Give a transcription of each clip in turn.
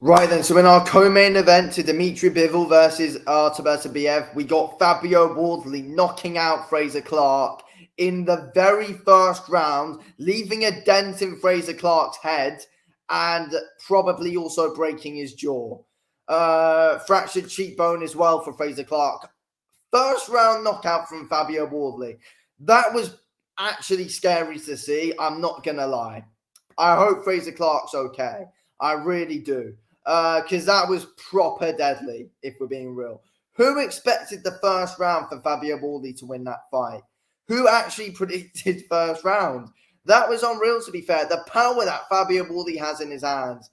Right then, so in our co-main event to Dimitri Bivol versus Artur Biev, we got Fabio Wardley knocking out Frazer Clarke in the very first round, leaving a dent in Frazer Clarke's head and probably also breaking his jaw. Fractured cheekbone as well for Frazer Clarke. First round knockout from Fabio Wardley. That was actually scary to see, I'm not going to lie. I hope Frazer Clarke's okay. I really do. Because that was proper deadly, if we're being real. Who expected the first round for Fabio Wardley to win that fight? Who actually predicted first round? That was unreal, to be fair. The power that Fabio Wardley has in his hands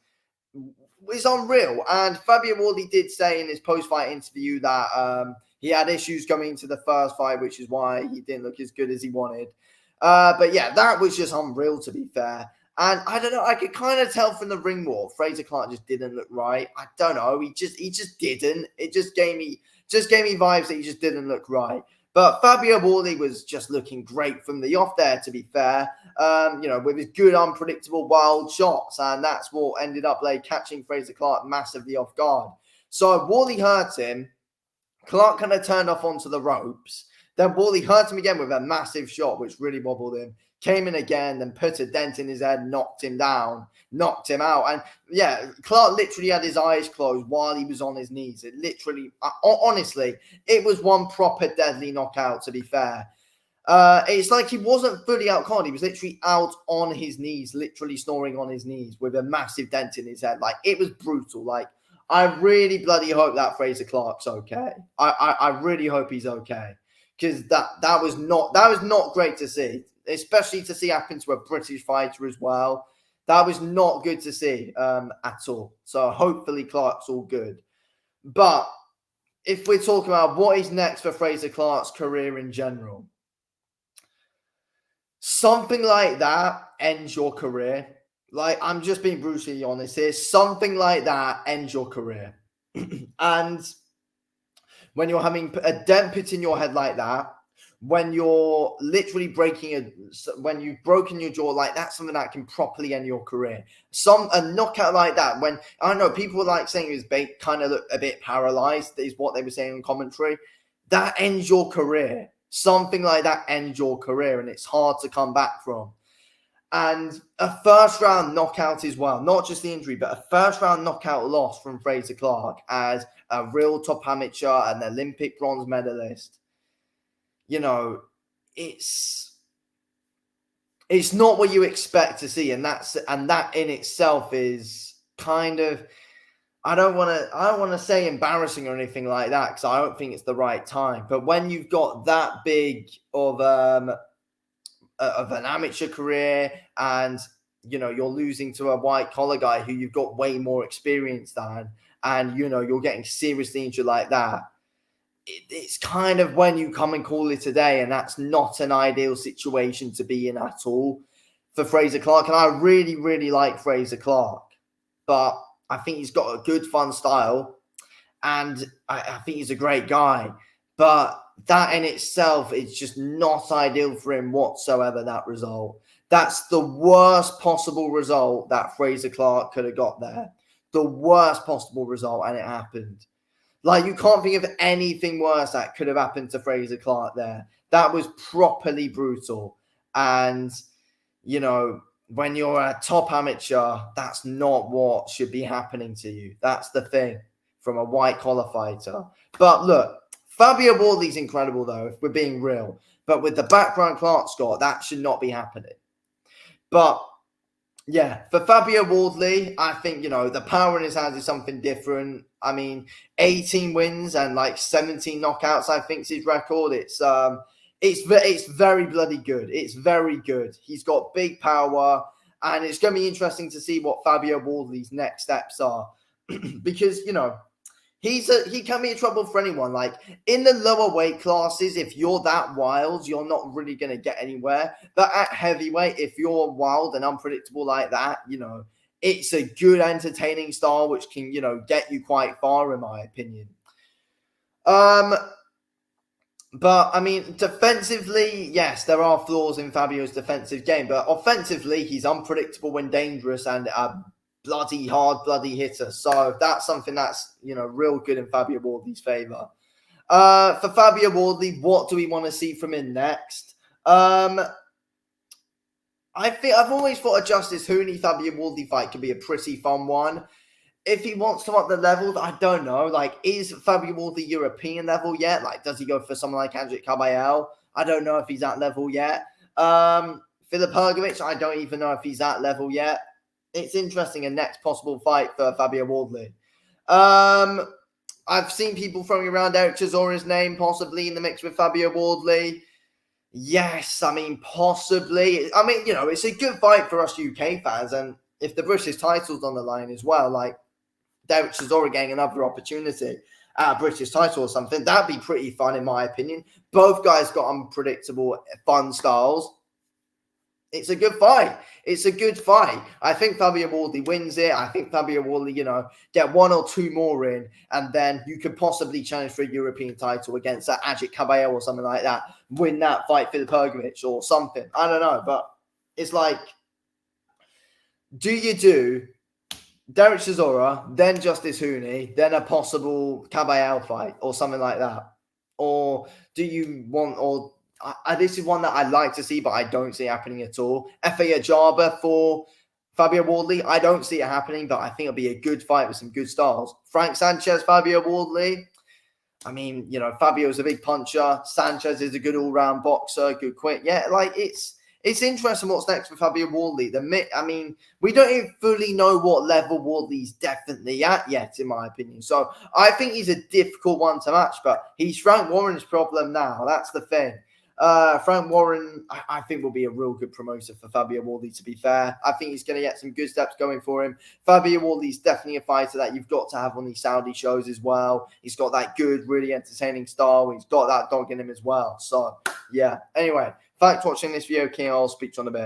is unreal. And Fabio Wardley did say in his post-fight interview that he had issues coming into the first fight, which is why he didn't look as good as he wanted. But yeah, that was just unreal, to be fair. And I don't know, I could kind of tell from the ring walk, Frazer Clarke just didn't look right. I don't know, he just didn't. It just gave me vibes that he just didn't look right. But Fabio Wardley was just looking great from the off there, to be fair. With his good, unpredictable, wild shots. And that's what ended up catching Frazer Clarke massively off guard. So Wardley hurt him. Clarke kind of turned off onto the ropes. Then Wardley hurt him again with a massive shot, which really wobbled him. Came in again, then put a dent in his head, knocked him down, knocked him out. And yeah, Clarke literally had his eyes closed while he was on his knees. It literally, honestly, it was one proper deadly knockout, to be fair. It's like he wasn't fully out cold. He was literally out on his knees, literally snoring on his knees with a massive dent in his head. Like, it was brutal. Like, I really bloody hope that Frazer Clarke's okay. I really hope he's okay. Because that was not great to see, especially to see happen to a British fighter as well. That was not good to see at all. So hopefully Clarke's all good. But if we're talking about what is next for Frazer Clarke's career in general, something like that ends your career. Like, I'm just being brutally honest here. Something like that ends your career. And when you're having a dent put in your head like that, when you're literally when you've broken your jaw, like, that's something that can properly end your career. A knockout like that, when, I don't know, people were like saying he was kind of look a bit paralyzed, is what they were saying in commentary. That ends your career. Something like that ends your career, and it's hard to come back from. And a first round knockout as well, not just the injury, but a first round knockout loss from Frazer Clarke as a real top amateur and Olympic bronze medalist. It's not what you expect to see, and that in itself is kind of, I don't want to say embarrassing or anything like that, because I don't think it's the right time. But when you've got that big of an amateur career, and you're losing to a white collar guy who you've got way more experience than, and you're getting seriously injured like that, it's kind of when you come and call it a day, and that's not an ideal situation to be in at all for Frazer Clarke. And I really, really like Frazer Clarke, but I think he's got a good, fun style, and I think he's a great guy. But that in itself is just not ideal for him whatsoever, that result. That's the worst possible result that Frazer Clarke could have got there. The worst possible result, and it happened. Like, you can't think of anything worse that could have happened to Frazer Clarke there. That was properly brutal. And, when you're a top amateur, that's not what should be happening to you. That's the thing from a white-collar fighter. But look, Fabio Wardley's incredible, though, if we're being real. But with the background Clarke's got, that should not be happening. But yeah, for Fabio Wardley, I think, the power in his hands is something different. I mean, 18 wins and 17 knockouts, I think, is his record. It's very bloody good. It's very good. He's got big power, and it's going to be interesting to see what Fabio Wardley's next steps are. Because, he can be in trouble for anyone. Like, in the lower weight classes, if you're that wild, you're not really going to get anywhere. But at heavyweight, if you're wild and unpredictable like that, it's a good, entertaining style, which can, get you quite far, in my opinion. But, I mean, defensively, yes, there are flaws in Fabio's defensive game. But offensively, he's unpredictable when dangerous, and bloody hard, bloody hitter. So that's something that's, real good in Fabio Wardley's favour. For Fabio Wardley, what do we want to see from him next? I think I've always thought a Justice Hooney Fabio Wardley fight could be a pretty fun one. If he wants to up the level, I don't know. Like, is Fabio Wardley European level yet? Like, does he go for someone like Andrzej Caballel? I don't know if he's at level yet. Filip Hrgović, I don't even know if he's at level yet. It's interesting, a next possible fight for Fabio Wardley. I've seen people throwing around Eric Chisora's name possibly in the mix with Fabio Wardley. Yes, I mean, possibly. I mean, it's a good fight for us UK fans. And if the British title's on the line as well, like Derek Chisora getting another opportunity at a British title or something, that'd be pretty fun in my opinion. Both guys got unpredictable, fun styles. It's a good fight. It's a good fight. I think Fabio Wardley wins it. I think Fabio Wardley, get one or two more in, and then you could possibly challenge for a European title against that Andrzej Caballel or something like that. Win that fight, Filip Hrgović or something. I don't know, but it's like, do you do Derek Chisora, then Justice Hooney, then a possible Caballel fight or something like that? Or do you want, this is one that I'd like to see, but I don't see it happening at all. Efe Ajagba for Fabio Wardley, I don't see it happening, but I think it'll be a good fight with some good styles. Frank Sanchez, Fabio Wardley. I mean, Fabio's a big puncher. Sanchez is a good all-round boxer, good quick. Yeah, like it's interesting what's next for Fabio Wardley. We don't even fully know what level Wardley's definitely at yet, in my opinion. So I think he's a difficult one to match, but he's Frank Warren's problem now. That's the thing. Frank Warren, I think, will be a real good promoter for Fabio Wardley, to be fair. I think he's going to get some good steps going for him. Fabio Wardley's definitely a fighter that you've got to have on these Saudi shows as well. He's got that good, really entertaining style. He's got that dog in him as well. So, yeah. Anyway, thanks for watching this video, King. I'll speak to you in a bit.